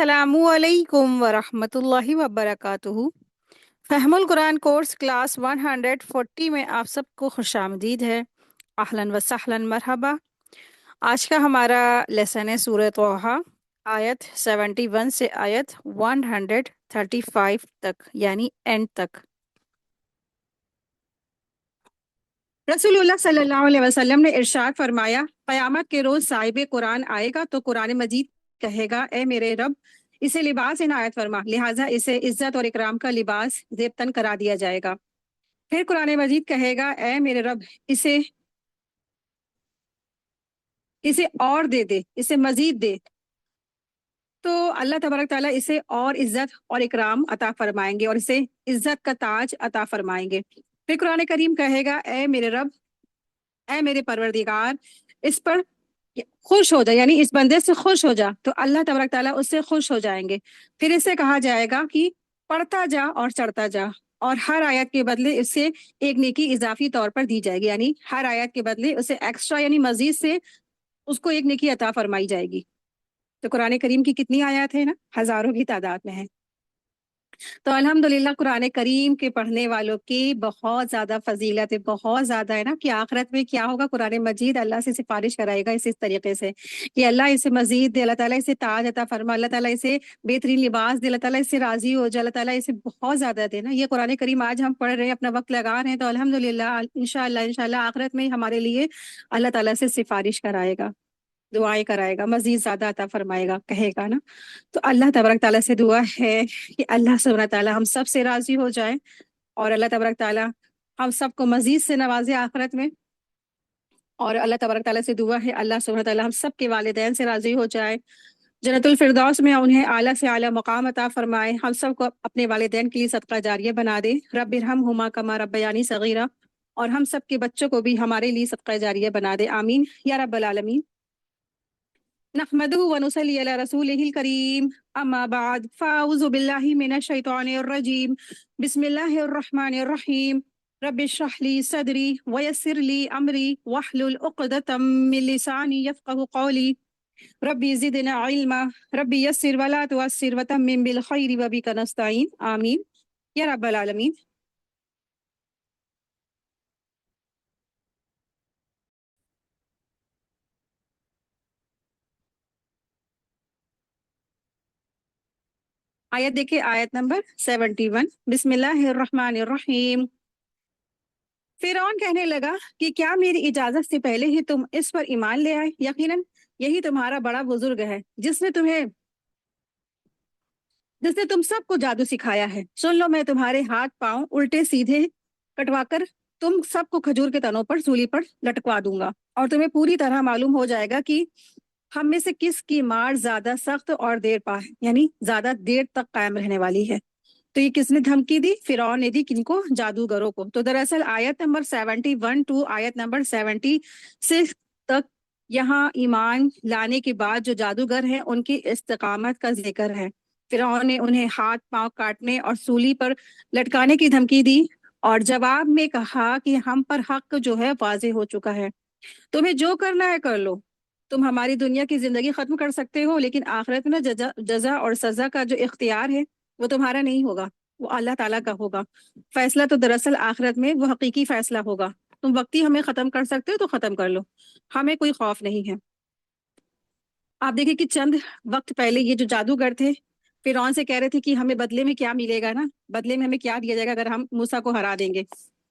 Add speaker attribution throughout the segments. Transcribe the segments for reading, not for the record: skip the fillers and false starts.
Speaker 1: السلام علیکم ورحمۃ اللہ وبرکاتہ۔ فہم القرآن کورس کلاس 140 میں آپ سب کو خوش آمدید ہے۔ اہلاً و سہلاً مرحبا۔ آج کا ہمارا لیسن ہے سورہ طٰہٰ، آیت 71 سے آیت 135 تک، یعنی اینڈ تک۔ رسول اللہ صلی اللہ علیہ وسلم نے ارشاد فرمایا، قیامت کے روز صاحب قرآن آئے گا تو قرآن مجید کہے گا، اے میرے رب، اسے لباس عنایت فرما، لہٰذا اسے عزت اور اکرام کا لباس زیبتن کرا دیا جائے گا۔ پھر قرآن مجید کہے گا، اے میرے رب، اسے اور دے دے، اسے مزید دے، تو اللہ تبارک تعالیٰ اسے اور عزت اور اکرام عطا فرمائیں گے اور اسے عزت کا تاج عطا فرمائیں گے۔ پھر قرآن کریم کہے گا، اے میرے رب، اے میرے پروردگار، اس پر خوش ہو جا، یعنی اس بندے سے خوش ہو جا، تو اللہ تبارک تعالیٰ اس سے خوش ہو جائیں گے۔ پھر اسے کہا جائے گا کہ پڑھتا جا اور چڑھتا جا، اور ہر آیت کے بدلے اس سے ایک نیکی اضافی طور پر دی جائے گی، یعنی ہر آیت کے بدلے اسے ایکسٹرا یعنی مزید سے اس کو ایک نیکی عطا فرمائی جائے گی۔ تو قرآن کریم کی کتنی آیات ہیں نا، ہزاروں کی تعداد میں ہے۔ تو الحمدللہ قرآن کریم کے پڑھنے والوں کی بہت زیادہ فضیلت ہے، بہت زیادہ ہے نا، کہ آخرت میں کیا ہوگا، قرآن مجید اللہ سے سفارش کرائے گا اس طریقے سے کہ اللہ اسے مزید دے، اللہ تعالیٰ اسے تاج عطا فرما، اللہ تعالیٰ اسے بہترین لباس دے، اللہ تعالیٰ اس سے راضی ہو جائے، اللہ تعالیٰ اسے بہت زیادہ دے نا۔ یہ قرآن کریم آج ہم پڑھ رہے ہیں، اپنا وقت لگا رہے ہیں، تو الحمدللہ انشاءاللہ آخرت میں ہمارے لیے اللہ تعالیٰ سے سفارش کرائے گا، دعائیں کرائے گا، مزید زیادہ عطا فرمائے گا، کہے گا نا۔ تو اللہ تبارک تعالیٰ سے دعا ہے کہ اللہ سبحانہ تعالیٰ ہم سب سے راضی ہو جائے، اور اللہ تبارک تعالیٰ ہم سب کو مزید سے نوازے آخرت میں۔ اور اللہ تبارک تعالیٰ سے دعا ہے اللہ سبحانہ تعالیٰ ہم سب کے والدین سے راضی ہو جائے، جنت الفردوس میں انہیں اعلیٰ سے اعلیٰ مقام عطا فرمائے، ہم سب کو اپنے والدین کے لیے صدقہ جاریہ بنا دے، رب ارحمہما کما ربیانی صغیرا، اور ہم سب کے بچوں کو بھی ہمارے لیے صدقہ جاریہ بنا دے، آمین یا رب العالمین۔ نحمده ونصلي على رسوله الكريم، اما بعد، فاعوذ بالله من الشيطان الرجيم، بسم الله الرحمن الرحيم، رب اشرح لي صدري ويسر لي امري واحلل عقدة من لساني يفقهوا قولي، ربي زدنا علما، ربي يسر ولا تعسر وتمم بالخير وبك نستعين، آمين یا رب العالمین۔ آیت دیکھیں، آیت نمبر 71، بسم اللہ الرحمن الرحیم۔ فرعون کہنے لگا کہ کیا میری اجازت سے پہلے ہی تم اس پر ایمان لے آئے؟ یقیناً یہی تمہارا بڑا بزرگ ہے جس نے تم سب کو جادو سکھایا ہے۔ سن لو، میں تمہارے ہاتھ پاؤں الٹے سیدھے کٹوا کر تم سب کو کھجور کے تنوں پر سولی پر لٹکوا دوں گا، اور تمہیں پوری طرح معلوم ہو جائے گا کہ ہم میں سے کس کی مار زیادہ سخت اور دیر پا ہے، یعنی زیادہ دیر تک قائم رہنے والی ہے۔ تو یہ کس نے دھمکی دی؟ فرعون نے دی، کن کو؟ جادوگروں کو۔ تو دراصل آیت نمبر 71 ٹو آیت نمبر 76 تک یہاں ایمان لانے کے بعد جو جادوگر ہیں ان کی استقامت کا ذکر ہے۔ فرعون نے انہیں ہاتھ پاؤں کاٹنے اور سولی پر لٹکانے کی دھمکی دی، اور جواب میں کہا کہ ہم پر حق جو ہے واضح ہو چکا ہے، تمہیں جو کرنا ہے کر لو، تم ہماری دنیا کی زندگی ختم کر سکتے ہو، لیکن آخرت میں جزا اور سزا کا جو اختیار ہے وہ تمہارا نہیں ہوگا، وہ اللہ تعالیٰ کا ہوگا۔ فیصلہ تو دراصل آخرت میں وہ حقیقی فیصلہ ہوگا، تم وقتی ہمیں ختم کر سکتے ہو تو ختم کر لو، ہمیں کوئی خوف نہیں ہے۔ آپ دیکھیں کہ چند وقت پہلے یہ جو جادوگر تھے فرعون سے کہہ رہے تھے کہ ہمیں بدلے میں کیا ملے گا نا، بدلے میں ہمیں کیا دیا جائے گا اگر ہم موسیٰ کو ہرا دیں گے۔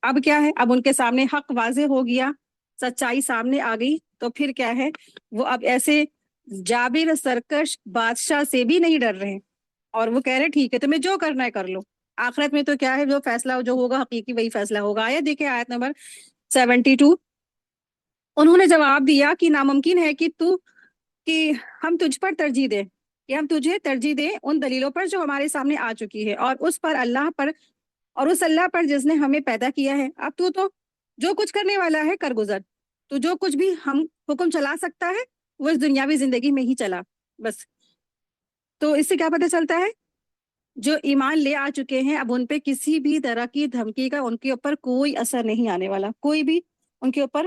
Speaker 1: اب کیا ہے، اب ان کے سامنے حق واضح ہو گیا، سچائی سامنے آ گئی، تو پھر کیا ہے، وہ اب ایسے جابر سرکش بادشاہ سے بھی نہیں ڈر رہے، اور وہ کہہ رہے ٹھیک ہے تمہیں جو کرنا ہے کر لو، آخرت میں تو کیا ہے، جو فیصلہ جو ہوگا حقیقی وہی فیصلہ ہوگا۔ آیت دیکھیں، آیت نمبر 72۔ انہوں نے جواب دیا کہ ناممکن ہے کہ ہم تجھ پر ترجیح دیں، کہ ہم تجھے ترجیح دیں ان دلیلوں پر جو ہمارے سامنے آ چکی ہے، اور اس اللہ پر جس نے ہمیں پیدا کیا ہے۔ اب تو جو کچھ کرنے والا ہے کر گزر، تو جو کچھ بھی ہم حکم چلا سکتا ہے وہ اس دنیاوی زندگی میں ہی چلا بس۔ تو اس سے کیا پتہ چلتا ہے، جو ایمان لے آ چکے ہیں اب ان پہ کسی بھی طرح کی دھمکی کا ان کے اوپر کوئی اثر نہیں آنے والا، کوئی بھی ان کے اوپر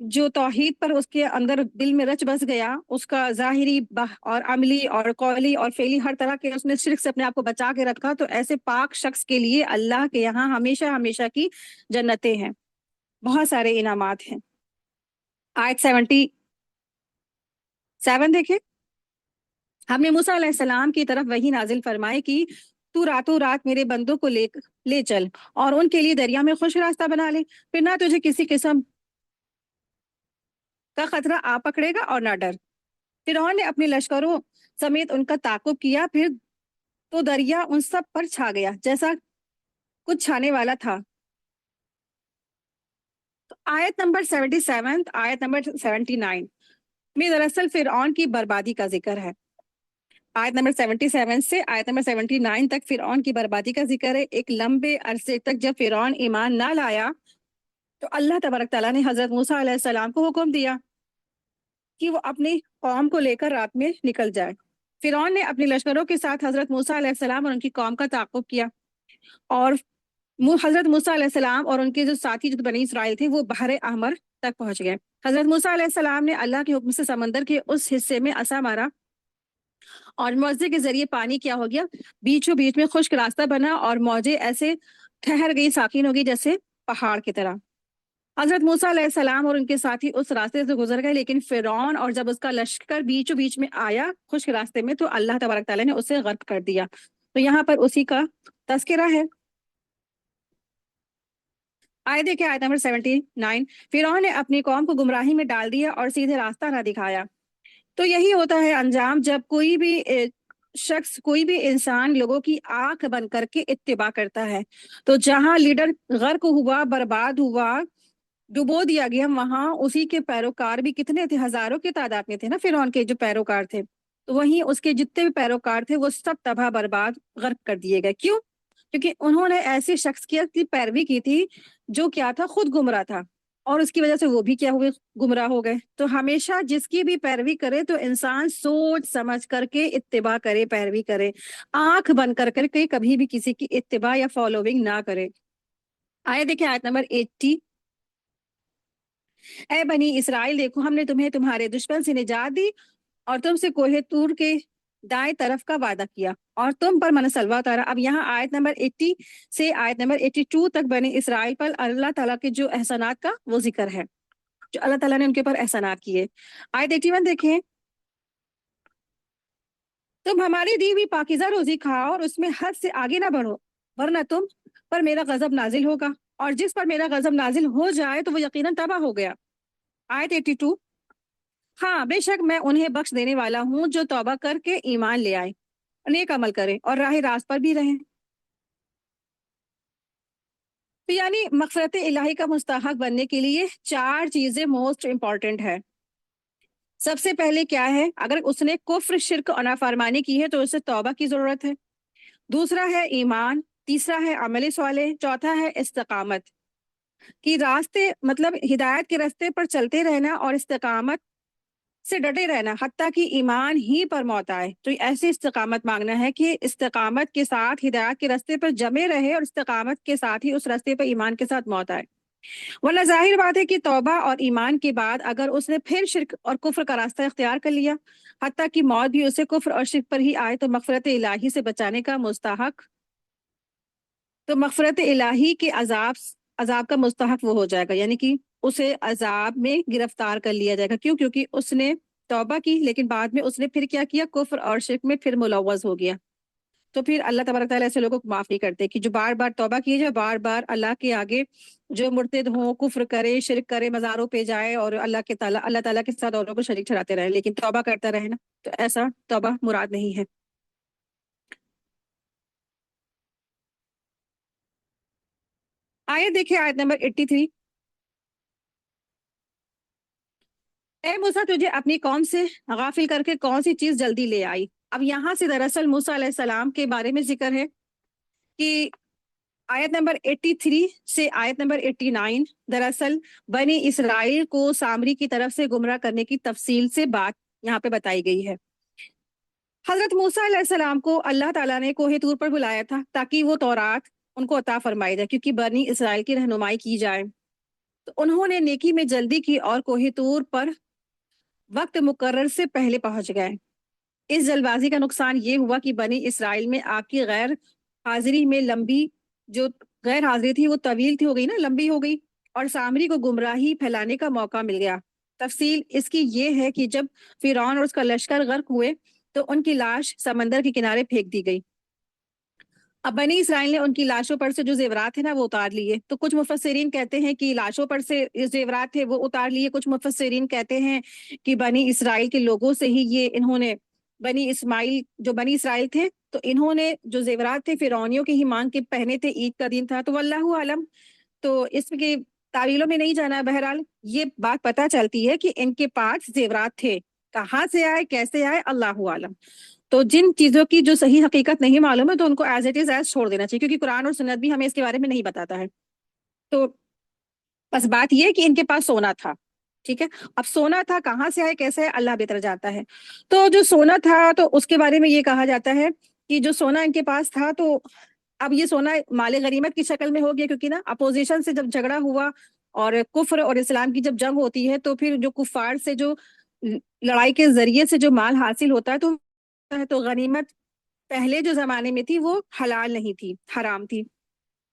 Speaker 1: جو توحید پر اس کے اندر دل میں رچ بس گیا، اس کا ظاہری اور عملی اور قولی اور فعلی ہر طرح کے اس نے شرک سے اپنے آپ کو بچا کے رکھا، تو ایسے پاک شخص کے لیے اللہ کے یہاں ہمیشہ ہمیشہ کی جنتیں ہیں، بہت سارے انعامات ہیں۔ آیت 77 دیکھیں، ہم نے موسیٰ علیہ السلام کی طرف وحی نازل فرمائے کہ تو راتوں رات میرے بندوں کو لے چل اور ان کے لیے دریا میں خشک راستہ بنا لے، پھر نہ تجھے کسی قسم کا خطرہ آ پکڑے گا اور نہ ڈر۔ فرعون نے اپنے لشکروں سمیت ان کا تعاقب کیا، پھر تو دریا ان سب پر چھا گیا جیسا کچھ چھانے والا تھا۔ تو آیت نمبر 77، آیت نمبر 79 میں دراصل فرعون کی بربادی کا ذکر ہے۔ آیت نمبر 77 سے آیت نمبر 79 تک فرعون کی بربادی کا ذکر ہے۔ ایک لمبے عرصے تک جب فرعون ایمان نہ لایا تو اللہ تبارک تعالیٰ نے حضرت موسیٰ علیہ السلام کو حکم دیا کہ وہ اپنی قوم کو لے کر رات میں نکل جائے۔ فرعون نے اپنے لشکروں کے ساتھ حضرت موسیٰ علیہ السلام اور ان کی قوم کا تعاقب کیا، اور حضرت موسیٰ علیہ السلام اور ان کے جو ساتھی جو بنی اسرائیل تھے وہ بحر احمر تک پہنچ گئے۔ حضرت موسیٰ علیہ السلام نے اللہ کے حکم سے سمندر کے اس حصے میں عصا مارا اور معجزے کے ذریعے پانی کیا ہو گیا، بیچوں بیچ میں خشک راستہ بنا اور موجیں ایسے ٹھہر گئی، ساکن ہو گئی جیسے پہاڑ کی طرح۔ حضرت موسیٰ علیہ السلام اور ان کے ساتھی اس راستے سے گزر گئے، لیکن فرعون اور جب اس کا لشکر بیچوں بیچ میں آیا خشک راستے میں تو اللہ تبارک تعالیٰ نے اسے غرق کر دیا۔ تو یہاں پر اسی کا تذکرہ ہے۔ آئے دیکھیں آیت نمبر 79، فرعون نے اپنی قوم کو گمراہی میں ڈال دیا اور سیدھے راستہ نہ دکھایا۔ تو یہی ہوتا ہے انجام جب کوئی بھی شخص، کوئی بھی انسان لوگوں کی آنکھ بند کر کے اتباع کرتا ہے۔ تو جہاں لیڈر غرق ہوا، برباد ہوا، ڈبو دیا گیا، وہاں اسی کے پیروکار بھی کتنے تھے؟ ہزاروں کی تعداد میں تھے نا فرعون کے جو پیروکار تھے، تو وہیں اس کے جتنے بھی پیروکار تھے وہ سب تباہ برباد غرق کر دیے گئے۔ کیوں؟ کیونکہ انہوں نے ایسی شخصیت کی پیروی کی تھی جو کیا تھا؟ خود گمراہ تھا، اور اس کی وجہ سے وہ بھی کیا ہوئے؟ گمراہ ہو گئے۔ تو ہمیشہ جس کی بھی پیروی کرے تو انسان سوچ سمجھ کر کے اتباع کرے، پیروی کرے، آنکھ بند کر کر کے کبھی بھی کسی کی اتباع یا فالوونگ نہ کرے۔ آئے دیکھیں آیت نمبر 80، اے بنی اسرائیل دیکھو ہم نے تمہیں تمہارے دشمن سے نجات دی اور تم سے کوہ طور کے دائیں طرف کا وعدہ کیا اور تم پر من سلوہ اتارا۔ اب یہاں آیت نمبر 80 سے آیت نمبر 82 تک بنی اسرائیل پر اللہ تعالیٰ کے جو احسانات کا وہ ذکر ہے، جو اللہ تعالیٰ نے ان کے پر احسانات کیے۔ آیت 81 دیکھیں، تم ہماری دی ہوئی پاکیزہ روزی کھاؤ اور اس میں حد سے آگے نہ بڑھو، ورنہ تم پر میرا غضب نازل ہوگا، اور جس پر میرا غضب نازل ہو جائے تو وہ یقیناً تباہ ہو گیا۔ آیت 82، ہاں بے شک میں انہیں بخش دینے والا ہوں جو توبہ کر کے ایمان لے آئے، نیک عمل کریں اور راہ راست پر بھی رہیں۔ تو یعنی مغفرت الہی کا مستحق بننے کے لیے 4 چیزیں موسٹ امپورٹنٹ ہے۔ سب سے پہلے کیا ہے؟ اگر اس نے کفر، شرک اور نافرمانی کی ہے تو اسے توبہ کی ضرورت ہے۔ دوسرا ہے ایمان، تیسرا ہے عمل صالح، چوتھا ہے استقامت کی راستے، مطلب ہدایت کے راستے پر چلتے رہنا اور استقامت سے ڈٹے رہنا حتیٰ کہ ایمان ہی پر موت آئے۔ تو ایسی استقامت مانگنا ہے کہ استقامت کے ساتھ ہدایت کے راستے پر جمے رہے اور استقامت کے ساتھ ہی اس راستے پر ایمان کے ساتھ موت آئے۔ ورنہ ظاہر بات ہے کہ توبہ اور ایمان کے بعد اگر اس نے پھر شرک اور کفر کا راستہ اختیار کر لیا حتیٰ کہ موت بھی اسے کفر اور شرک پر ہی آئے تو مغفرت الہی سے بچانے کا مستحق، تو مغفرت الہی کے عذاب کا مستحق وہ ہو جائے گا، یعنی کہ اسے عذاب میں گرفتار کر لیا جائے گا۔ کیوں؟ کیونکہ اس نے توبہ کی لیکن بعد میں اس نے پھر کیا کیا؟ کفر اور شرک میں پھر ملوث ہو گیا۔ تو پھر اللہ تبارک تعالیٰ ایسے لوگوں کو معاف نہیں کرتے کہ جو بار بار توبہ کیے جائے، بار بار اللہ کے آگے جو مرتد ہوں، کفر کرے، شرک کرے، مزاروں پہ جائے اور اللہ تعالیٰ کے ساتھ اوروں کو شریک ٹھہراتے رہے لیکن توبہ کرتا رہے نا، تو ایسا توبہ مراد نہیں ہے۔ آیت دیکھیں آیت نمبر 83، اے موسیٰ تجھے اپنی قوم سے غافل کر کے کون سی چیز جلدی لے آئی؟ اب یہاں سے دراصل موسیٰ علیہ السلام کے بارے میں ذکر ہے کہ آیت نمبر 83 سے آیت نمبر 89 دراصل بنی اسرائیل کو سامری کی طرف سے گمراہ کرنے کی تفصیل سے بات یہاں پہ بتائی گئی ہے۔ حضرت موسیٰ علیہ السلام کو اللہ تعالیٰ نے کوہ طور پر بلایا تھا تاکہ وہ تورات ان کو عطا فرمائی جائے، کیونکہ بنی اسرائیل کی رہنمائی کی جائے۔ تو انہوں نے نیکی میں جلدی کی اور کوہ طور پر وقت مقرر سے پہلے پہنچ گئے۔ اس جلد بازی کا نقصان یہ ہوا کہ بنی اسرائیل میں آپ کی غیر حاضری میں لمبی جو غیر حاضری تھی وہ طویل تھی، ہو گئی نا، لمبی ہو گئی، اور سامری کو گمراہی پھیلانے کا موقع مل گیا۔ تفصیل اس کی یہ ہے کہ جب فرعون اور اس کا لشکر غرق ہوئے تو ان کی لاش سمندر کے کنارے پھینک دی گئی۔ اب بنی اسرائیل نے ان کی لاشوں پر سے جو زیورات ہیں نا وہ اتار لیے۔ تو کچھ مفسرین کہتے ہیں کہ لاشوں پر سے زیورات تھے وہ اتار لیے، کچھ مفسرین کہتے ہیں کہ بنی اسرائیل کے لوگوں سے ہی یہ انہوں نے بنی اسرائیل تھے تو انہوں نے جو زیورات تھے فرعونیوں کے ہی مانگ کے پہنے تھے، عید کا دن تھا، تو واللہ عالم، تو اس کے تعویلوں میں نہیں جانا ہے۔ بہرحال یہ بات پتہ چلتی ہے کہ ان کے پاس زیورات تھے، کہاں سے آئے کیسے آئے اللہ عالم۔ تو جن چیزوں کی جو صحیح حقیقت نہیں معلوم ہے تو ان کو ایز اٹ از ایز چھوڑ دینا چاہیے، کیونکہ قرآن اور سنت بھی ہمیں اس کے بارے میں نہیں بتاتا ہے۔ تو بس بات یہ ہے کہ ان کے پاس سونا تھا، ٹھیک ہے۔ اب سونا تھا کہاں سے آئے کیسے آئے اللہ بہتر جانتا ہے۔ تو جو سونا تھا تو اس کے بارے میں یہ کہا جاتا ہے کہ جو سونا ان کے پاس تھا تو اب یہ سونا مال غنیمت کی شکل میں ہو گیا، کیونکہ نا اپوزیشن سے جب جھگڑا ہوا اور کفر اور اسلام کی جب جنگ ہوتی ہے تو پھر جو کفار سے جو لڑائی کے ذریعے سے جو مال حاصل ہوتا ہے تو غنیمت پہلے جو زمانے میں تھی وہ حلال نہیں تھی، حرام تھی،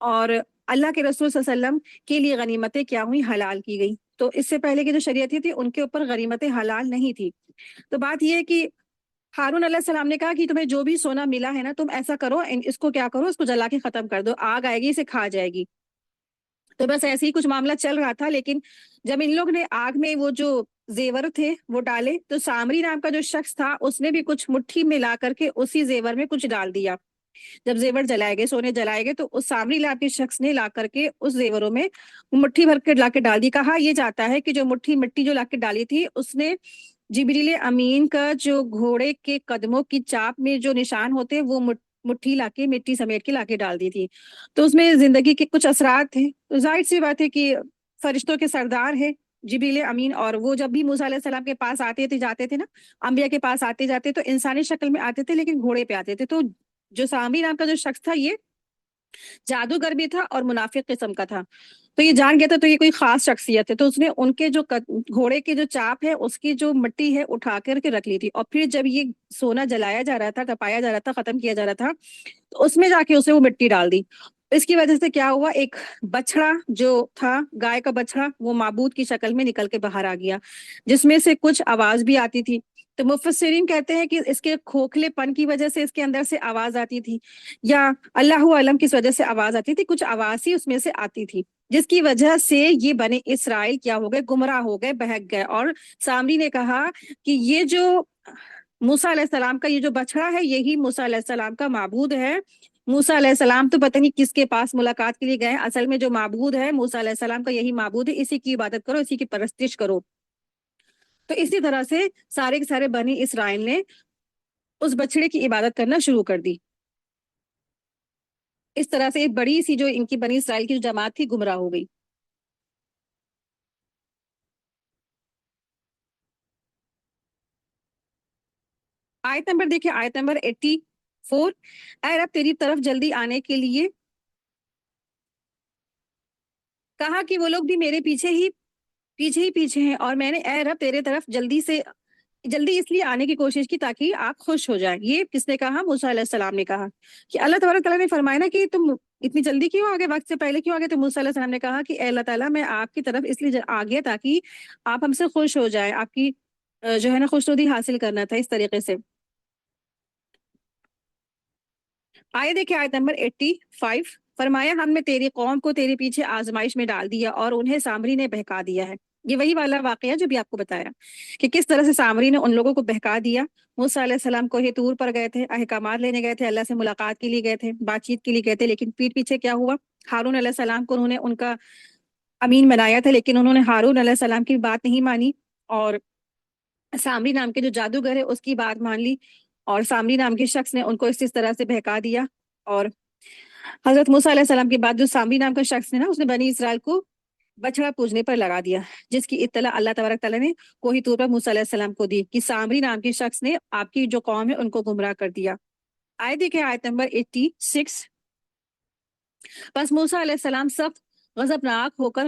Speaker 1: اور اللہ کے رسول صلی اللہ علیہ وسلم کے لیے غنیمتیں کیا ہوئی، حلال کی گئی۔ تو اس سے پہلے کی جو شریعتیں تھی ان کے اوپر غنیمتیں حلال نہیں تھی۔ تو بات یہ ہے کہ ہارون علیہ السلام نے کہا کہ تمہیں جو بھی سونا ملا ہے نا تم ایسا کرو، اس کو کیا کرو، اس کو جلا کے ختم کر دو، آگ آئے گی اسے کھا جائے گی۔ تو بس ایسے ہی کچھ معاملہ چل رہا تھا، لیکن جب ان لوگ نے آگ میں وہ جو زیور تھے وہ ڈالے تو سامری نام کا جو شخص تھا اس نے بھی کچھ مٹھی میں لا کر کے اسی زیور میں کچھ ڈال دیا۔ جب زیور جلائے گئے، سونے جلائے گئے، تو اس سامری لا کے شخص نے لا کر کے اس زیوروں میں مٹھی بھر کے لا کے ڈال دی۔ کہا یہ جاتا ہے کہ جو مٹی جو لا کے ڈالی تھی اس نے جبریل امین کا جو گھوڑے کے قدموں کی چاپ میں جو نشان ہوتے وہ مٹھی لا کے مٹی سمیٹ کے لا کے ڈال دی تھی۔ تو اس میں زندگی کے کچھ اثرات تھے، تو ظاہر سی بات ہے کہ فرشتوں کے سردار ہے جبریل امین، اور وہ جب بھی موسیٰ علیہ السلام کے پاس آتے تھے جاتے تھے نا، انبیاء کے پاس آتے جاتے تو انسانی شکل میں آتے تھے لیکن گھوڑے پہ آتے تھے۔ تو جو سامری نام کا جو شخص تھا یہ جادوگر بھی تھا اور منافق قسم کا تھا، تو یہ جان گیا تھا تو یہ کوئی خاص شخصیت ہے، تو اس نے ان کے جو گھوڑے کے جو چاپ ہے اس کی جو مٹی ہے اٹھا کر کے رکھ لی تھی، اور پھر جب یہ سونا جلایا جا رہا تھا، تپایا جا رہا تھا، ختم کیا جا رہا تھا، تو اس میں جا کے اسے وہ مٹی ڈال دی۔ اس کی وجہ سے کیا ہوا، ایک بچڑا جو تھا، گائے کا بچڑا، وہ معبود کی شکل میں نکل کے باہر آ گیا، جس میں سے کچھ آواز بھی آتی تھی۔ تو مفسرین کہتے ہیں کہ اس کے کھوکھلے پن کی وجہ سے اس کے اندر سے آواز آتی تھی، یا اللہ علم کس وجہ سے آواز آتی تھی، کچھ آواز ہی اس میں سے آتی تھی، جس کی وجہ سے یہ بنی اسرائیل کیا ہو گئے، گمراہ ہو گئے، بہک گئے۔ اور سامری نے کہا کہ یہ جو موسیٰ علیہ السلام کا یہ جو بچڑا ہے یہی موسیٰ علیہ السلام کا معبود ہے۔ موسیٰ علیہ السلام تو پتہ نہیں کس کے پاس ملاقات کے لیے گئے، اصل میں جو معبود ہے موسیٰ علیہ السلام کا یہی معبود ہے، اسی کی عبادت کرو، اسی کی پرستش کرو۔ تو اسی طرح سے سارے کے سارے بنی اسرائیل نے اس بچڑے کی عبادت کرنا شروع کر دی۔ اس طرح سے ایک بڑی سی جو ان کی بنی اسرائیل کی جو جماعت تھی گمراہ ہو گئی۔ آیت نمبر دیکھیں، آیت نمبر 84، اے رب تیری طرف جلدی آنے کے لیے کہا کہ وہ لوگ بھی میرے پیچھے ہیں، اور میں نے اے رب تیرے طرف جلدی اس لیے آنے کی کوشش کی تاکہ آپ خوش ہو جائیں۔ یہ کس نے کہا، موسیٰ علیہ السلام نے کہا کہ اللہ تبارک تعالیٰ نے فرمایا نا کہ تم اتنی جلدی کیوں آگے، وقت سے پہلے کیوں آگے، تو موسیٰ علیہ السلام نے کہا کہ اے اللہ تعالیٰ میں آپ کی طرف اس لیے آگے تاکہ آپ ہم سے خوش ہو جائیں، آپ کی جو ہے نا خوشنودی حاصل کرنا تھا اس طریقے سے۔ آئے دیکھیں آیت نمبر 85، فرمایا ہم نے تیری قوم کو تیرے پیچھے آزمائش میں ڈال دیا اور انہیں سامری نے بہکا دیا ہے۔ یہ وہی والا واقعہ جو بھی آپ کو بتایا کہ کس طرح سے سامری نے ان لوگوں کو بہکا دیا۔ موسیٰ علیہ السلام کوہ طور پر گئے تھے، احکامات لینے گئے تھے، اللہ سے ملاقات کے لیے گئے تھے، بات چیت کے لیے گئے تھے، لیکن پیٹ پیچھے کیا ہوا، ہارون علیہ السلام کو انہوں نے ان کا امین بنایا تھا لیکن انہوں نے ہارون علیہ السلام کی بات نہیں مانی، اور سامری نام کے جو جادوگر ہے اس کی بات مان لی، اور سامری نام کے شخص نے ان کو اس طرح سے بہکا دیا۔ اور حضرت موسیٰ علیہ السلام کے بعد جو سامری نام کا شخص ہے نا اس نے بنی اسرائیل کو بچڑا پوجنے پر لگا دیا، جس کی اطلاع اللہ تبارک تعالیٰ نے کوہ طور پر موسیٰ علیہ السلام کو دی کہ سامری نام کے شخص نے آپ کی جو قوم ہے ان کو گمراہ کر دیا۔ آئے دیکھیں آیت نمبر 86، بس موسیٰ علیہ السلام سخت غضبناک ہو کر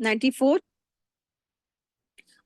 Speaker 1: 94।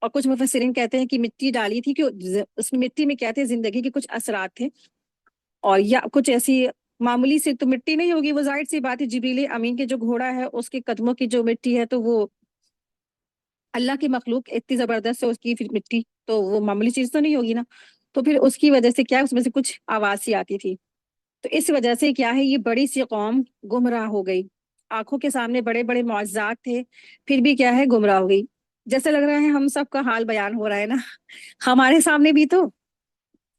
Speaker 1: اور کچھ مفسرین کہتے ہیں کہ مٹی ڈالی تھی کہ اس مٹی میں کیا تھے، زندگی کے کچھ اثرات تھے، اور یا کچھ ایسی معمولی سی تو مٹی نہیں ہوگی، وہ ظاہر سی بات ہے، جبریل امین کے جو گھوڑا ہے اس کے قدموں کی جو مٹی ہے تو وہ اللہ کی مخلوق اتنی زبردست ہے اس کی پھر مٹی، تو وہ معمولی چیز تو نہیں ہوگی نا، تو پھر اس کی وجہ سے کیا اس میں سے کچھ آواز سی آتی تھی، تو اس وجہ سے کیا ہے یہ بڑی سی قوم گمراہ ہو گئی، آنکھوں کے سامنے بڑے بڑے معجزات تھے، پھر بھی کیا ہے گمراہ ہو گئی۔ جیسے لگ رہا ہے ہم سب کا حال بیان ہو رہا ہے نا، ہمارے سامنے بھی تو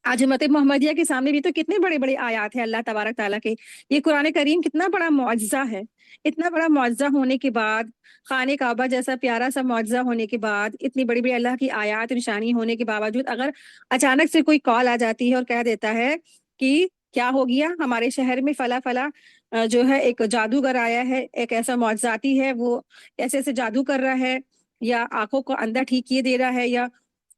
Speaker 1: آج امت محمدیہ کے سامنے بھی تو کتنے بڑے بڑے آیات ہیں اللہ تبارک تعالیٰ کے، یہ قرآن کریم کتنا بڑا معجزہ ہے، اتنا بڑا معجزہ ہونے کے بعد، خانہ کعبہ جیسا پیارا سا معجزہ ہونے کے بعد، اتنی بڑی بڑی اللہ کی آیات نشانی ہونے کے باوجود اگر اچانک سے کوئی کال آ جاتی ہے اور کہہ دیتا ہے کہ کیا ہو گیا ہمارے شہر میں فلاں فلاں جو ہے ایک جادوگر آیا ہے، ایک ایسا معجزاتی ہے، وہ ایسے ایسے جادو کر رہا ہے، یا آنکھوں کو اندھا ٹھیک کیے دے رہا ہے، یا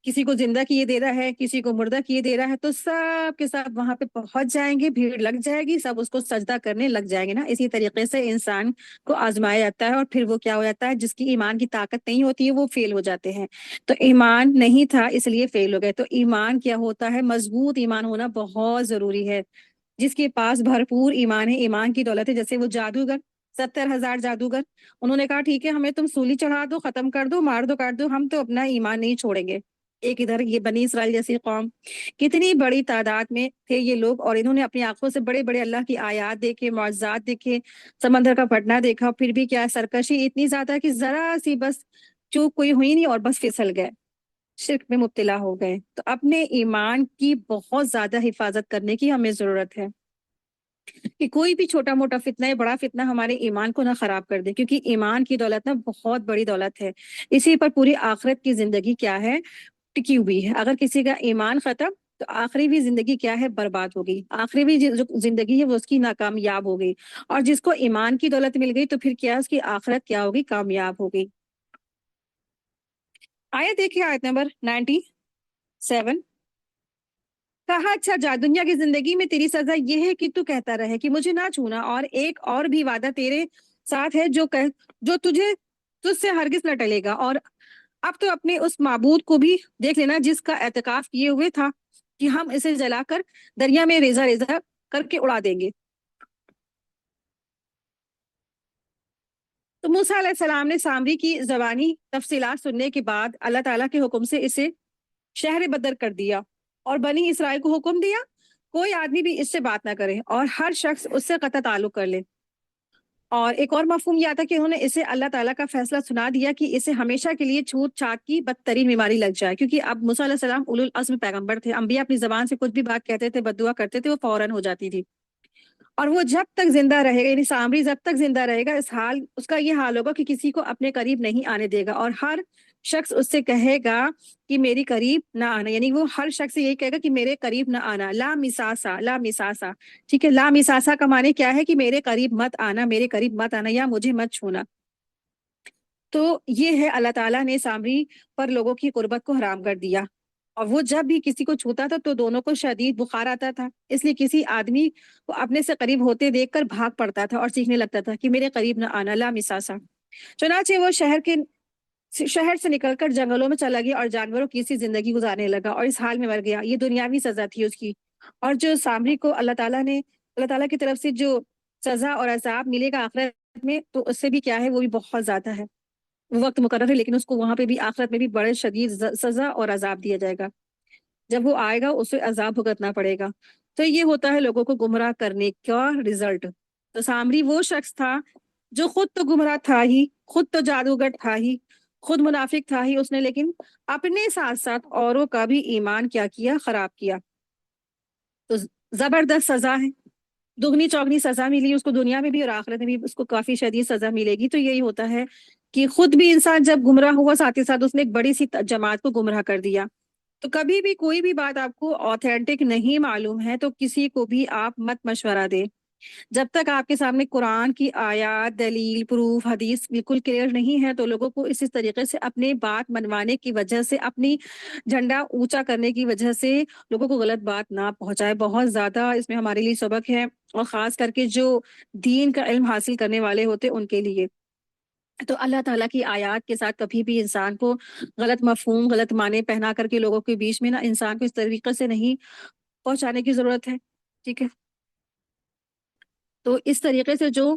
Speaker 1: کسی کو زندہ کیے دے رہا ہے، کسی کو مردہ کیے دے رہا ہے، تو سب کے سب وہاں پہ پہنچ جائیں گے، بھیڑ لگ جائے گی، سب اس کو سجدہ کرنے لگ جائیں گے نا۔ اسی طریقے سے انسان کو آزمایا جاتا ہے، اور پھر وہ کیا ہو جاتا ہے، جس کی ایمان کی طاقت نہیں ہوتی ہے وہ فیل ہو جاتے ہیں، تو ایمان نہیں تھا اس لیے فیل ہو گئے۔ تو ایمان کیا ہوتا ہے، مضبوط ایمان ہونا بہت ضروری ہے، جس کے پاس بھرپور ایمان ہے، ایمان کی دولت ہے، جیسے وہ جادوگر 70,000 جادوگر، انہوں نے کہا ٹھیک ہے ہمیں تم سولی چڑھا دو، ختم کر دو، مار دو، کاٹ دو، ہم تو اپنا ایمان نہیں چھوڑیں گے۔ ایک ادھر یہ بنی اسرائیل جیسی قوم، کتنی بڑی تعداد میں تھے یہ لوگ، اور انہوں نے اپنی آنکھوں سے بڑے بڑے اللہ کی آیات دیکھے، معجزات دیکھے، سمندر کا پھٹنا دیکھا، پھر بھی کیا سرکشی اتنی زیادہ کہ ذرا سی بس چوک کوئی ہوئی نہیں اور بس پھسل گئے، شرک میں مبتلا ہو گئے۔ تو اپنے ایمان کی بہت زیادہ حفاظت کرنے کی ہمیں ضرورت ہے، کہ کوئی بھی چھوٹا موٹا فتنہ یا بڑا فتنہ ہمارے ایمان کو نہ خراب کر دے، کیونکہ ایمان کی دولت نا بہت بڑی دولت ہے، اسی پر پوری آخرت کی زندگی کیا ہے ٹکی ہوئی ہے۔ اگر کسی کا ایمان ختم تو آخری بھی زندگی کیا ہے برباد ہوگی، آخری بھی جو زندگی ہے وہ اس کی ناکامیاب ہو گئی، اور جس کو ایمان کی دولت مل گئی تو پھر کیا اس کی آخرت کیا ہوگی، کامیاب ہوگی۔ آیت دیکھیے، آیت نمبر 97، کہا اچھا جا، دنیا کی زندگی میں تیری سزا یہ ہے کہ تو کہتا رہے کہ مجھے نہ چھونا، اور ایک اور بھی وعدہ تیرے ساتھ ہے جو تجھ سے ہرگز نہ ٹلے گا، اور اب تو اپنے اس معبود کو بھی دیکھ لینا جس کا اعتکاف کیے ہوئے تھا کہ ہم اسے جلا کر دریا میں ریزہ ریزہ کر کے اڑا دیں گے۔ تو موسیٰ علیہ السلام نے سامری کی زبانی تفصیلات سننے کے بعد اللہ تعالیٰ کے حکم سے اسے شہر بدر کر دیا، اور بنی اسرائیل کو حکم دیا کوئی آدمی بھی اس سے بات نہ کرے، اور ہر شخص اس سے قطع تعلق کر لے۔ اور ایک اور مفہوم یہ آتا کہ انہوں نے اسے اللہ تعالیٰ کا فیصلہ سنا دیا کہ اسے ہمیشہ کے لیے چھوت چھات کی بدترین بیماری لگ جائے، کیونکہ اب موسیٰ علیہ السلام اولو العزم پیغمبر تھے، انبیاء اپنی زبان سے کچھ بھی بات کہتے تھے، بد دعا کرتے تھے، وہ فوراً ہو جاتی تھی، اور وہ جب تک زندہ رہے گا، یعنی سامری جب تک زندہ رہے گا اس کا یہ حال ہوگا کہ کسی کو اپنے قریب نہیں آنے دے گا، اور ہر شخص اس سے کہے گا کہ میری قریب نہ آنا، یعنی وہ ہر شخص یہی کہے گا کہ میرے قریب نہ آنا، لا مساسا، لا مساسا، ٹھیک ہے، لا مساسا کا معنی کیا ہے کہ میرے قریب مت آنا، میرے قریب مت آنا، یا مجھے مت چھونا۔ تو یہ ہے اللہ تعالیٰ نے سامری پر لوگوں کی قربت کو حرام کر دیا، اور وہ جب بھی کسی کو چھوتا تھا تو دونوں کو شدید بخار آتا تھا، اس لیے کسی آدمی کو اپنے سے قریب ہوتے دیکھ کر بھاگ پڑتا تھا اور چیخنے لگتا تھا کہ میرے قریب نہ آنا، لا مساسا۔ چنانچہ وہ شہر سے نکل کر جنگلوں میں چلا گیا اور جانوروں کی سی زندگی گزارنے لگا، اور اس حال میں مر گیا۔ یہ دنیاوی سزا تھی اس کی، اور جو سامری کو اللہ تعالیٰ کی طرف سے جو سزا اور عذاب ملے گا آخرت میں، تو اس سے بھی کیا ہے، وہ بھی بہت زیادہ ہے، وقت مقرر ہے، لیکن اس کو وہاں پہ بھی آخرت میں بھی بڑے شدید سزا اور عذاب دیا جائے گا، جب وہ آئے گا اسے عذاب بھگتنا پڑے گا۔ تو یہ ہوتا ہے لوگوں کو گمراہ کرنے کا رزلٹ۔ تو سامری وہ شخص تھا جو خود تو گمراہ تھا ہی، خود تو جادوگر تھا ہی، خود منافق تھا ہی، اس نے لیکن اپنے ساتھ ساتھ اوروں کا بھی ایمان کیا کیا، خراب کیا۔ تو زبردست سزا ہے، دگنی چوگنی سزا ملی اس کو دنیا میں بھی، اور آخرت میں بھی اس کو کافی شدید سزا ملے گی۔ تو یہی ہوتا ہے کہ خود بھی انسان جب گمراہ ہوا، ساتھ ہی ساتھ اس نے ایک بڑی سی جماعت کو گمراہ کر دیا۔ تو کبھی بھی کوئی بھی بات آپ کو آتھینٹک نہیں معلوم ہے تو کسی کو بھی آپ مت مشورہ دیں، جب تک آپ کے سامنے قرآن کی آیات، دلیل، پروف، حدیث بالکل کلیئر نہیں ہے، تو لوگوں کو اسی طریقے سے اپنے بات منوانے کی وجہ سے، اپنی جھنڈا اونچا کرنے کی وجہ سے لوگوں کو غلط بات نہ پہنچائے۔ بہت زیادہ اس میں ہمارے لیے سبق ہے، اور خاص کر کے جو دین کا علم حاصل کرنے والے ہوتے ان کے لیے۔ تو اللہ تعالیٰ کی آیات کے ساتھ کبھی بھی انسان کو غلط مفہوم غلط معنی پہنا کر کے لوگوں کے بیچ میں نا انسان کو اس طریقے سے نہیں پہنچانے کی ضرورت ہے. ٹھیک ہے. تو اس طریقے سے جو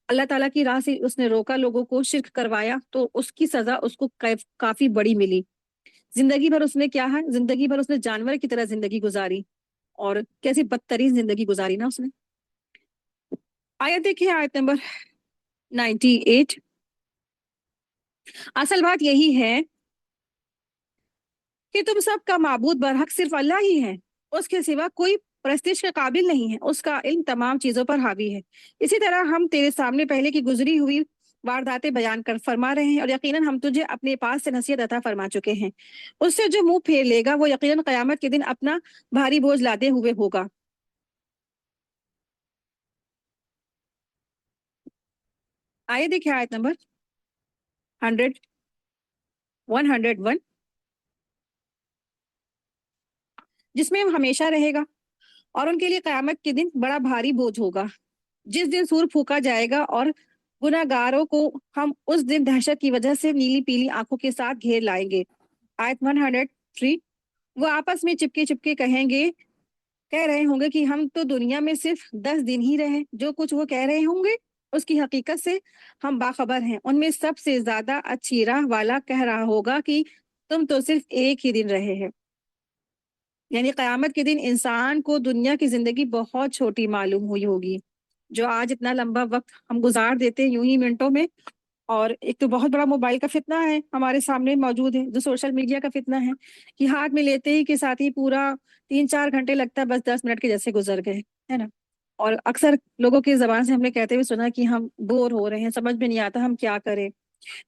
Speaker 1: اللہ تعالیٰ کی راہ سے اس نے روکا لوگوں کو شرک کروایا تو اس کی سزا اس کو کافی بڑی ملی. زندگی بھر اس نے کیا ہے زندگی بھر اس نے جانور کی طرح زندگی گزاری اور کیسی بدترین زندگی گزاری نا اس نے. آیت دیکھیے آیت نمبر 98. اصل بات یہی ہے کہ تم سب کا معبود برحق صرف اللہ ہی ہے. اس کے سوا کوئی پرستش کے قابل نہیں ہے. اس کا علم تمام چیزوں پر حاوی ہے. اسی طرح ہم تیرے سامنے پہلے کی گزری ہوئی وارداتیں بیان کر فرما رہے ہیں اور یقیناً ہم تجھے اپنے پاس سے نصیحت عطا فرما چکے ہیں. اس سے جو منہ پھیر لے گا وہ یقیناً قیامت کے دن اپنا بھاری بوجھ لاتے ہوئے ہوگا. آئے دیکھیں آیت نمبر 101 جس میں ہمیشہ رہے گا اور ان کے لیے قیامت کے دن بڑا بھاری بوجھ ہوگا جس دن سور پھونکا جائے گا اور گناہ گاروں کو ہم اس دن دہشت کی وجہ سے نیلی پیلی آنکھوں کے ساتھ گھیر لائیں گے. آیت 103 وہ آپس میں چپکے چپکے کہہ رہے ہوں گے کہ ہم تو دنیا میں صرف 10 دن ہی رہے. جو کچھ وہ کہہ رہے ہوں گے اس کی حقیقت سے ہم باخبر ہیں. ان میں سب سے زیادہ اچھی راہ والا کہہ رہا ہوگا کہ تم تو صرف ایک ہی دن رہے ہیں. یعنی قیامت کے دن انسان کو دنیا کی زندگی بہت چھوٹی معلوم ہوئی ہوگی. جو آج اتنا لمبا وقت ہم گزار دیتے ہیں یوں ہی منٹوں میں. اور ایک تو بہت بڑا موبائل کا فتنہ ہے ہمارے سامنے موجود ہے جو سوشل میڈیا کا فتنہ ہے کہ ہاتھ میں لیتے ہی کے ساتھ ہی پورا 3-4 گھنٹے لگتا ہے بس 10 منٹ کے جیسے گزر گئے ہے نا. اور اکثر لوگوں کی زبان سے ہم نے کہتے ہوئے سنا کہ ہم بور ہو رہے ہیں سمجھ میں نہیں آتا ہم کیا کریں.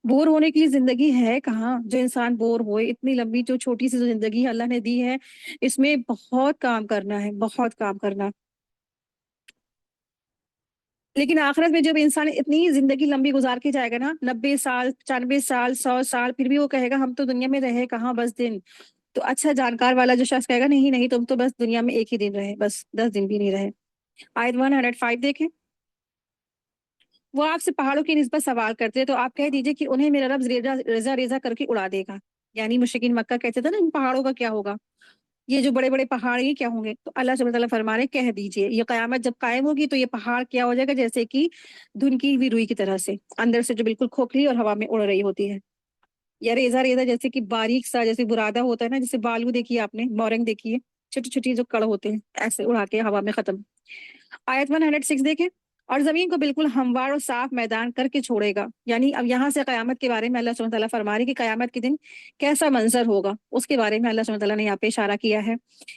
Speaker 1: بور ہونے کی زندگی ہے کہاں جو انسان بور ہوئے. اتنی لمبی جو چھوٹی سی زندگی اللہ نے دی ہے اس میں بہت کام کرنا ہے بہت کام کرنا. لیکن آخرت میں جب انسان اتنی زندگی لمبی گزار کے جائے گا نا 90 سال 95 سال 100 سال پھر بھی وہ کہے گا ہم تو دنیا میں رہے کہاں بس دن. تو اچھا جانکار والا جو شخص کہے گا نہیں نہیں تم تو بس دنیا میں ایک ہی دن رہے بس 10 دن بھی نہیں رہے. آیت 105 دیکھیں. وہ آپ سے پہاڑوں کی نسبت سوال کرتے تو آپ کہہ دیجئے کہ انہیں میرا رب ریزا ریزا کر کے اڑا دے گا. یعنی مشرکین مکہ کہتے تھے نا ان پہاڑوں کا کیا ہوگا یہ جو بڑے بڑے پہاڑ یہ کیا ہوں گے. تو اللہ سبحانہ وتعالیٰ فرما رہے کہہ دیجئے یہ قیامت جب قائم ہوگی تو یہ پہاڑ کیا ہو جائے گا جیسے کہ دھن کی ہوئی روئی کی طرح سے اندر سے جو بالکل کھوکھلی اور ہوا میں اڑ رہی ہوتی ہے. یا ریزا ریزا جیسے کہ باریک سا جیسے برادہ ہوتا ہے نا جیسے بالو دیکھیے آپ نے مورنگ دیکھی ہے چھوٹی چھوٹی جو کڑ ہوتے ہیں ایسے اڑا کے ہوا میں ختم. آیت 106 دیکھیں. اور زمین کو بالکل ہموار اور صاف میدان کر کے چھوڑے گا. یعنی اب یہاں سے قیامت کے بارے میں اللہ سبحانہ وتعالیٰ فرما رہی کہ قیامت کے دن کیسا منظر ہوگا اس کے بارے میں اللہ سبحانہ وتعالیٰ نے یہاں پہ اشارہ کیا ہے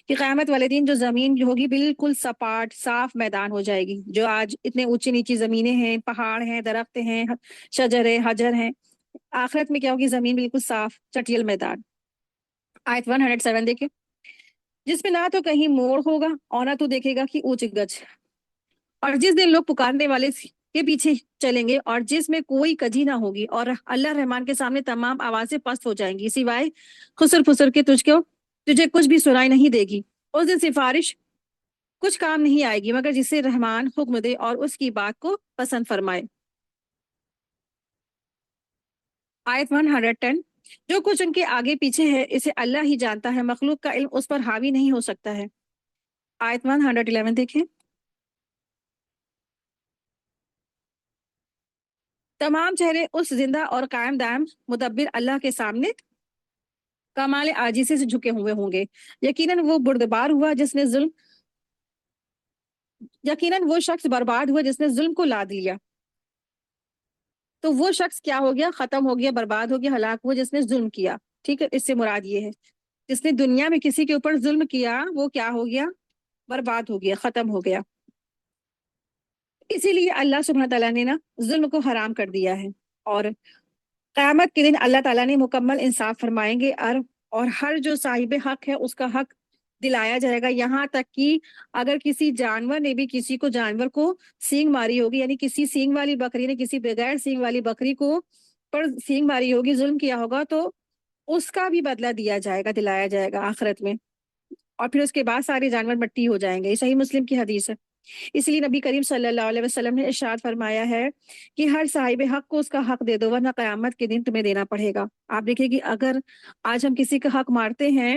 Speaker 1: کہ قیامت والے دن جو زمین جو ہوگی بالکل سپاٹ صاف میدان ہو جائے گی. جو آج اتنے اونچی نیچی زمینیں ہیں پہاڑ ہیں درخت ہیں شجر ہے حجر ہیں آخرت میں کیا ہوگی زمین بالکل صاف چٹیل میدان. آیت 107 دیکھیں. جس میں نہ تو کہیں موڑ ہوگا اور نہ تو دیکھے گا کہ اونچ گچ. اور جس دن لوگ پکارنے والے کے پیچھے چلیں گے اور جس میں کوئی کجی نہ ہوگی اور اللہ رحمان کے سامنے تمام آوازیں پست ہو جائیں گی سوائے خسر پھسر کے تجھے کچھ بھی سنائی نہیں دے گی. اس دن سفارش کچھ کام نہیں آئے گی مگر جسے رحمان حکم دے اور اس کی بات کو پسند فرمائے. آیت 110 جو کچھ ان کے آگے پیچھے ہے اسے اللہ ہی جانتا ہے مخلوق کا علم اس پر حاوی نہیں ہو سکتا ہے. آیت 111 دیکھیں. تمام چہرے اس زندہ اور قائم دائم مدبر اللہ کے سامنے کمال عاجزی سے جھکے ہوئے ہوں گے. یقیناً وہ شخص برباد ہوا جس نے ظلم کو لاد لیا. تو وہ شخص کیا ہو گیا ختم ہو گیا برباد ہو گیا ہلاک ہوا جس نے ظلم کیا. ٹھیک ہے اس سے مراد یہ ہے جس نے دنیا میں کسی کے اوپر ظلم کیا وہ کیا ہو گیا برباد ہو گیا ختم ہو گیا. اسی لیے اللہ سبحانہ تعالیٰ نے نا ظلم کو حرام کر دیا ہے. اور قیامت کے دن اللہ تعالیٰ نے مکمل انصاف فرمائیں گے اور ہر جو صاحب حق ہے اس کا حق دلایا جائے گا. یہاں تک کہ اگر کسی جانور نے بھی کسی کو جانور کو سینگ ماری ہوگی یعنی کسی سینگ والی بکری نے کسی بغیر سینگ والی بکری کو پر سینگ ماری ہوگی ظلم کیا ہوگا تو اس کا بھی بدلہ دیا جائے گا دلایا جائے گا آخرت میں. اور پھر اس کے بعد سارے جانور مٹی ہو جائیں گے. یہ صحیح مسلم کی حدیث ہے. اس لیے نبی کریم صلی اللہ علیہ وسلم نے ارشاد فرمایا ہے کہ ہر صاحب حق کو اس کا حق دے دو ورنہ قیامت کے دن تمہیں دینا پڑے گا۔ آپ دیکھیں کہ اگر آج ہم کسی کا حق مارتے ہیں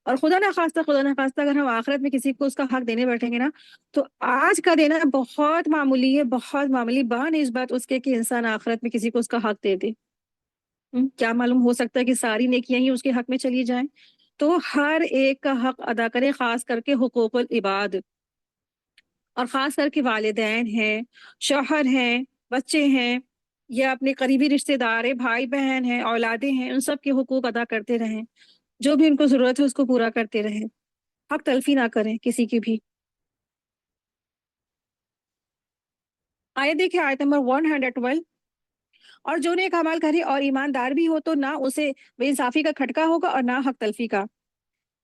Speaker 1: اور خدا نہ خواستہ اگر ہم آخرت میں کسی کو اس کا حق دینے بیٹھیں گے نا، تو آج کا دینا بہت معمولی ہے، بہت معمولی بنسبت اس کے کہ انسان آخرت میں کسی کو اس کا حق دے دے۔ کیا معلوم، ہو سکتا ہے کہ ساری نیکیاں ہی اس کے حق میں چلی جائیں۔ تو ہر ایک کا حق ادا کرے، خاص کر کے حقوق العباد، اور خاص کر کے والدین ہیں، شوہر ہیں، بچے ہیں، یا اپنے قریبی رشتہ دار ہیں، بھائی بہن ہیں، اولادیں ہیں، ان سب کے حقوق ادا کرتے رہیں، جو بھی ان کو ضرورت ہے اس کو پورا کرتے رہیں، حق تلفی نہ کریں کسی کی بھی۔ آیت دیکھیں، آیت نمبر 112، اور جو نیک عمل کرے اور ایماندار بھی ہو تو نہ اسے بے انصافی کا کھٹکا ہوگا اور نہ حق تلفی کا۔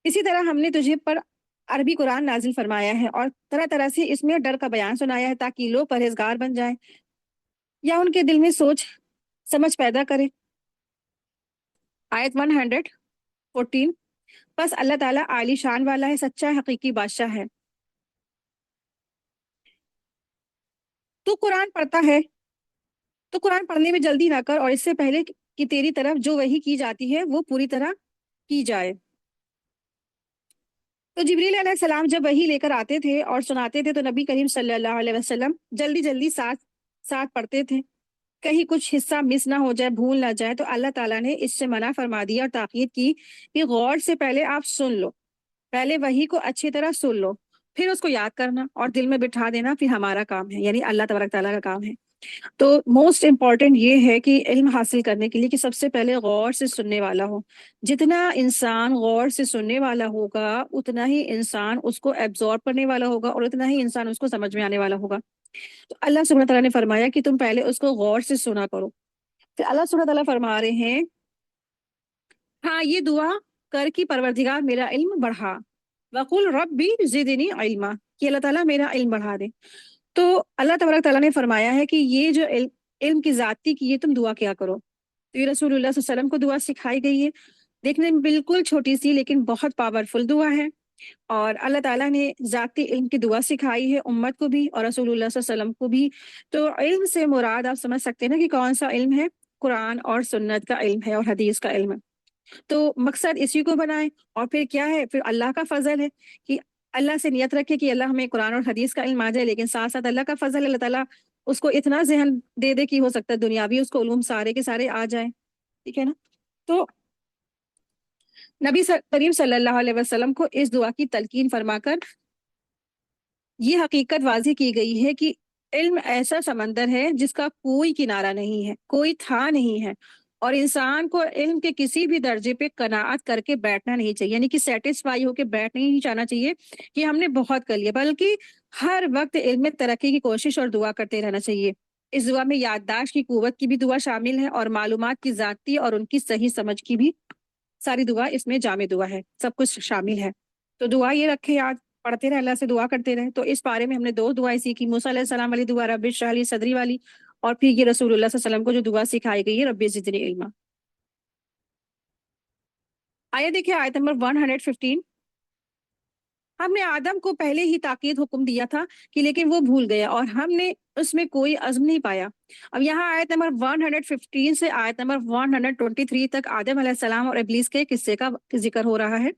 Speaker 1: اسی طرح ہم نے تجھے پر عربی قرآن نازل فرمایا ہے اور طرح طرح سے اس میں ڈر کا بیان سنایا ہے تاکہ لوگ پرہیزگار بن جائیں یا ان کے دل میں سوچ سمجھ پیدا کرے۔ آیت 114، بس اللہ تعالیٰ عالی شان والا ہے، سچا حقیقی بادشاہ ہے۔ تو قرآن پڑھتا ہے تو قرآن پڑھنے میں جلدی نہ کر، اور اس سے پہلے کہ تیری طرف جو وحی کی جاتی ہے وہ پوری طرح کی جائے۔ تو جبریل علیہ السلام جب وحی لے کر آتے تھے اور سناتے تھے تو نبی کریم صلی اللہ علیہ وسلم جلدی جلدی ساتھ ساتھ پڑھتے تھے، کہیں کچھ حصہ مس نہ ہو جائے، بھول نہ جائے۔ تو اللہ تعالیٰ نے اس سے منع فرما دیا اور تاکید کی کہ غور سے پہلے آپ سن لو، پہلے وحی کو اچھی طرح سن لو، پھر اس کو یاد کرنا اور دل میں بٹھا دینا پھر ہمارا کام ہے، یعنی اللہ تبارک تعالیٰ کا کام ہے۔ تو موسٹ امپورٹنٹ یہ ہے کہ علم حاصل کرنے کے لیے کہ سب سے پہلے غور سے سننے والا ہو۔ جتنا انسان غور سے سننے والا ہوگا اتنا ہی انسان اس کو ایبزورب کرنے والا ہوگا اور اتنا ہی انسان اس کو سمجھ میں آنے والا ہوگا۔ تو اللہ سبحانہ تعالیٰ نے فرمایا کہ تم پہلے اس کو غور سے سنا کرو۔ پھر اللہ سبحانہ تعالیٰ فرما رہے ہیں، ہاں یہ دعا کر کی پروردگار میرا علم بڑھا، وقل ربی زدنی علما، کہ اللہ تعالیٰ میرا علم بڑھا دے۔ تو اللہ تبارک تعالیٰ نے فرمایا ہے کہ یہ جو علم کی ذاتی کی یہ تم دعا کیا کرو۔ تو یہ رسول اللہ صلی اللہ علیہ وسلم کو دعا سکھائی گئی ہے، دیکھنے میں بالکل چھوٹی سی لیکن بہت پاورفل دعا ہے، اور اللہ تعالیٰ نے ذاتی علم کی دعا سکھائی ہے امت کو بھی اور رسول اللہ صلی اللہ علیہ وسلم کو بھی۔ تو علم سے مراد آپ سمجھ سکتے ہیں نا کہ کون سا علم ہے، قرآن اور سنت کا علم ہے اور حدیث کا علم ہے۔ تو مقصد اسی کو بنائیں، اور پھر کیا ہے، پھر اللہ کا فضل ہے کہ اللہ سے نیت رکھے کہ اللہ ہمیں قرآن اور حدیث کا علم آ جائے، لیکن ساتھ ساتھ اللہ کا فضل، اللہ تعالیٰ اس کو اتنا ذہن دے دے کہ ہو سکتا ہے دنیاوی اس کو علوم سارے کے سارے آ جائیں، ٹھیک ہے نا۔ تو نبی کریم صلی اللہ علیہ وسلم کو اس دعا کی تلقین فرما کر یہ حقیقت واضح کی گئی ہے کہ علم ایسا سمندر ہے جس کا کوئی کنارہ نہیں ہے، کوئی تھا نہیں ہے، اور انسان کو علم کے کسی بھی درجے پہ قناعت کر کے بیٹھنا نہیں چاہیے، یعنی کہ سیٹسفائی ہو کے بیٹھنا ہی نہیں چاہنا چاہیے کہ ہم نے بہت کر لیا، بلکہ ہر وقت علم میں ترقی کی کوشش اور دعا کرتے رہنا چاہیے۔ اس دعا میں یادداشت کی قوت کی بھی دعا شامل ہے اور معلومات کی ذاتی اور ان کی صحیح سمجھ کی بھی ساری دعا اس میں جامع دعا ہے، سب کچھ شامل ہے۔ تو دعا یہ رکھے یاد، پڑھتے رہے، اللہ سے دعا کرتے رہے۔ تو اس بارے میں ہم نے 2 دعائیں سیکھی، موسیٰ علیہ السلام والی دعا رب اشرح لی صدری والی، اور پھر یہ رسول اللہ صلی اللہ علیہ وسلم کو جو دعا سکھائی گئی ہے رب زدنی علما۔ آیت دیکھیں، آیت نمبر 115، ہم نے آدم کو پہلے ہی تاکید حکم دیا تھا کہ لیکن وہ بھول گیا اور ہم نے اس میں کوئی عزم نہیں پایا۔ اب یہاں آیت نمبر 115 سے آیت نمبر 123 تک آدم علیہ السلام اور ابلیس کے قصے کا ذکر ہو رہا ہے۔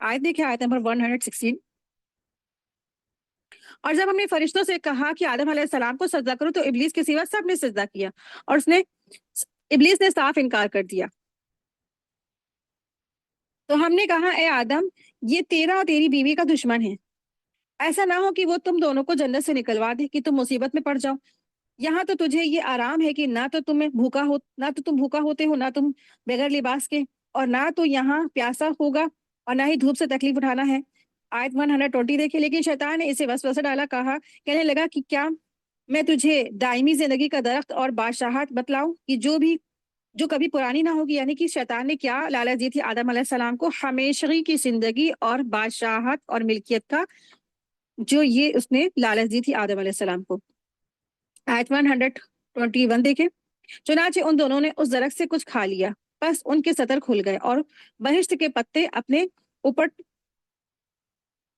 Speaker 1: آیت دیکھیں، آیت نمبر 116، اور جب ہم نے فرشتوں سے کہا کہ آدم علیہ السلام کو سجدہ کرو تو ابلیس کے سوا سب نے سجدہ کیا، اور ابلیس نے صاف انکار کر دیا۔ تو ہم نے کہا، اے آدم، یہ تیرا اور تیری بیوی کا دشمن ہے، ایسا نہ ہو کہ وہ تم دونوں کو جنت سے نکلوا دے کہ تم مصیبت میں پڑ جاؤ۔ یہاں تو تجھے یہ آرام ہے کہ نہ تو تم بھوکا ہوتے ہو، نہ تم بغیر لباس کے، اور نہ تو یہاں پیاسا ہوگا اور نہ ہی دھوپ سے تکلیف اٹھانا ہے۔ آیت 120 دیکھیں، لیکن شیطان نے اسے وسوسہ ڈالا، کہنے لگا کہ کیا میں تجھے دائمی زندگی کا درخت اور بادشاہت بتلاؤں کہ جو کبھی پرانی نہ ہوگی، یعنی کہ شیطان نے کیا لالچ دی تھی آدم علیہ السلام کو، ہمیشگی کی زندگی اور بادشاہت اور ملکیت کا، جو یہ اس نے لالچ دی تھی آدم علیہ السلام کو۔ آیت 121 دیکھیں، چنانچہ ان دونوں نے اس درخت سے کچھ کھا لیا، بس ان کے سطر کھل گئے اور بہشت کے پتے اپنے اوپر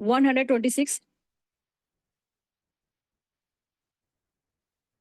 Speaker 1: 126।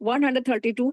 Speaker 1: 132,